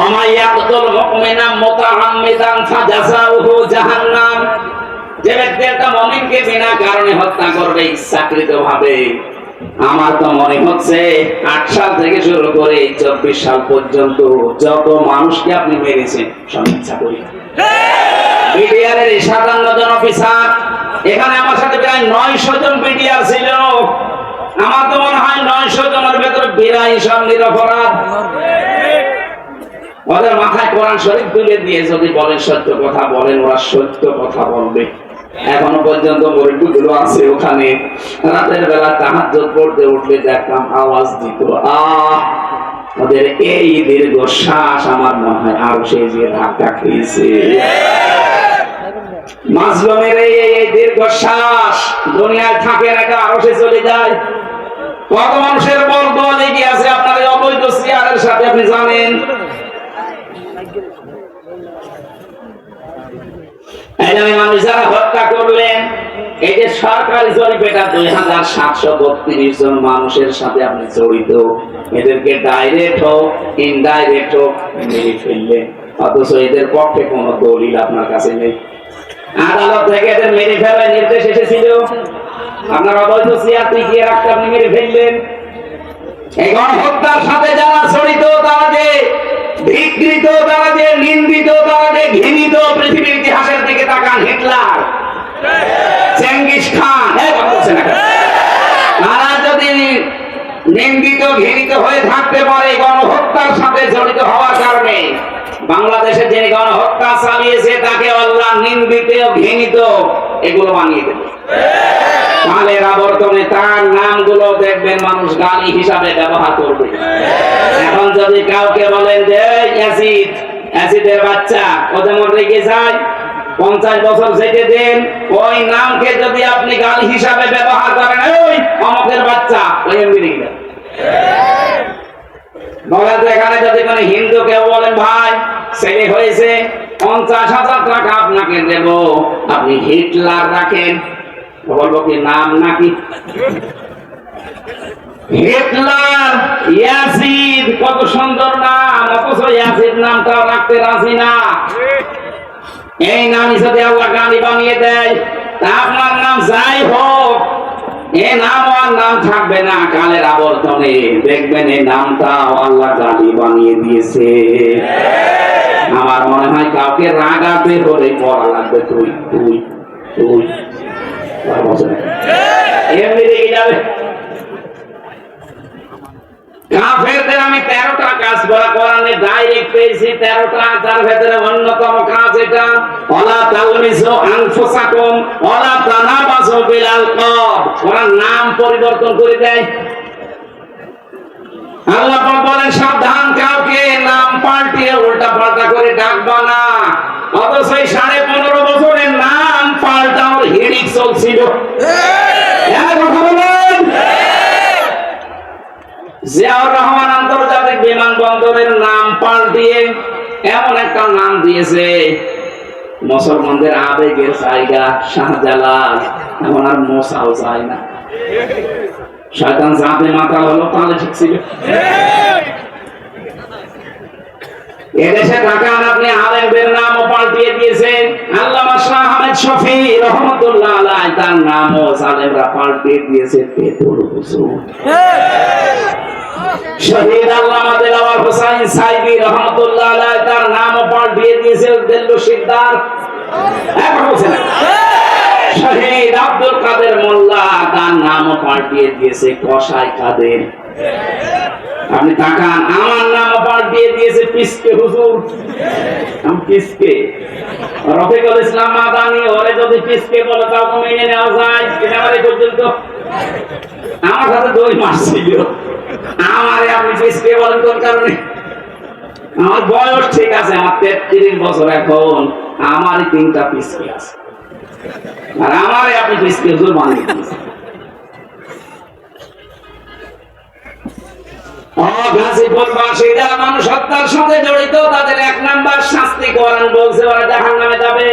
ওমাইয়াকুতুল মুমিনা মুতাআম্মিদান ফাজাযাউহু জাহান্নাম। যে ব্যক্তি একটা মুমিনকে বিনা কারণে হত্যা করবে ইচ্ছাকৃতভাবে, আমার তো মনে হচ্ছে 8 সাল থেকে শুরু করে 24 সাল পর্যন্ত যত মানুষকে আপনি মেরেছেন সব ইচ্ছা করি। বিডিআরের 57 জন অফিসার, এখানে আমার সাথে প্রায় 900 জন বিডিআর ছিল। আমার তো মনে হয় 900 জনের ভেতরে 82 সব নিরপরাধ। ওদের মাথায় কোরআন শরীফ তুলে দিয়ে যদি বলেন সত্য কথা বলেন, ওরা সত্য কথা বলবে। এখনো পর্যন্ত মুরব্বিগুলো আছে ওখানে, রাতের বেলা তাহাজ্জুদ পড়তে উঠলে দেখলাম আওয়াজ দিত। ওদের এই দীর্ঘ শ্বাস আমার মনে হয় আরো সেই যে ধাক্কা খেয়েছে। মাজলুমের এই দীর্ঘ শ্বাস দুনিয়ায় থাকে না, আরো সে চলে যায়। কত মানুষের বর্গ লেগে আছে আপনার অবৈধ চেয়ারের সাথে, আপনি জানেন। মানুষ যারা হত্যা করলেন, এই যে সরকারি জরিপেটা 2732 জন মানুষের সাথে আপনি জড়িত, এদেরকে ডাইরেক্ট হোক ইনডাইরেক্ট হোক মেরে ফেললেন, অথচ এদের পক্ষে কোনো দলিল আপনার কাছে নেই। আদালত থেকে এদের মেরে ফেলার নির্দেশ এসেছিল, আপনার অবৈধ চেয়ার টিকিয়ে রাখতে আপনি মেরে ফেললেন। এই গণহত্যার সাথে যারা জড়িত, তারা যে বিকৃত, তারা যে নিন্দিত, তারা যে ঘৃণিত, পৃথিবীর ইতিহাসের দিকে তাকান। হিটলার, চেঙ্গিস খান, তারা যদি নিন্দিত ঘৃণিত হয়ে থাকতে পারে গণহত্যার সাথে জড়িত হওয়ার কারণে, বাংলাদেশে যিনি গণহত্যা চালিয়েছে তাকে আল্লাহ নিন্দিত ঘৃণিত এগুলো বানিয়ে দেবে। কালের আবর্তনে তার নামগুলো দেখবেন মানুষ গালি হিসাবে ব্যবহার করবে। এখন যদি কাউকে বলেন যে অ্যাসিডের বাচ্চা, ও যেমন রেগে যায়, 50 বছর যেতে দেন, ওই নামকে যদি আপনি গালি হিসাবে ব্যবহার করেন, ওই অমকের বাচ্চা, ওই এমনি রেগে যায়। বলেন তো এখানে যদি কোনো হিন্দু কেউ বলেন ভাই ছেলে হয়েছে 50,000 টাকা আপনাকে দেব, আপনি হিটলার রাখেন, বলবো কি নাম নাকি? হিটলার, ইয়াসিদ, কত সুন্দর নাম, অথচ ইয়াসিদ নামটাও রাখতে রাজি না। এই নাম যদি আল্লাহ গালি বানিয়ে দেয়, তা আপনার নাম যাই হোক, এই নাম আর নাম থাকবে না। কালের আবর্তনে দেখবেন এই নামটাও আল্লাহ গালি বানিয়ে দিয়েছে। আমার মনে হয় কাউকে রাগাতে হলে পড়া লাগবে তুই তুই তুই, এমনি রেগে যাবে। কাফেরদের আমি 13টা কাজ করা কোরআনে ডাইরেক্ট পেয়েছি, 13টা। তার ভেতরে অন্যতম কাজ এটা, ওয়ালা তালমিসু আনফুসাকুম ওয়ালা তানাবাসু বিল আলকাব। ওরা নাম পরিবর্তন করে দেয়। আল্লাহ পাক বলেন সাবধান, কাউকে নাম পাল্টিয়ে উল্টা পাল্টা করে ডাকবা না। অথচ এই 15.5 বছরের নাম পাল্টানোর হিড়িক চলছিল। জিয়াউর রহমান আন্তর্জাতিক বিমানবন্দরের নাম পাল্টিয়ে এমন একটা নাম দিয়েছে, মুসলমানদের আবেগের জায়গা শাহজালাল, এখন আর মোসাও যায় না। শয়তান জাতে মাথা হলো, তাহলে ঠিক ছিল। এদেশে ঢাকার আপনি আলেমদের নামও পাল্টিয়ে দিয়েছেন। আল্লামা শাহ আহমেদ শফি রহমাতুল্লাহ আলাইহি, তার নামও আলেমরা পাল্টিয়ে দিয়েছে পেতুল হুজুর। শহীদ আল্লামা দেলাওয়ার হোসেন সাইদি রহমাতুল্লাহ আলাইহি, তার নামও পাল্টিয়ে দিয়েছে দেল্লু সিকদার। এখন বলছেন শহীদ আব্দুল কাদের মোল্লা, তার নামও পাল্টিয়ে দিয়েছে কসাই কাদের। আপনি তাকান, আমার নামও পাল্টিয়ে দিয়েছে পিসকে হুজুর। আমি পিসকে, রফিকুল ইসলাম মাদানি, ওরে যদি পিসকে বলে তাও মেনে নেওয়া যায়। এটা আমার এই পর্যন্ত আমার সাথে 2 মাস ছিল, আমারে আপনি পিসকে বলেন কোন কারণে? আমার বয়স ঠিক আছে, আমার 33 বছর, এখন আমারই 3টা পিসকে আছে, আর আমারে আপনি পিসকে হুজুর বানিয়ে দিয়েছেন। যারা মানুষ হত্যার সাথে জড়িত, তাদের 1 নাম্বার শাস্তি কোরআন বলছে, ওরা জাহান্নামে যাবে।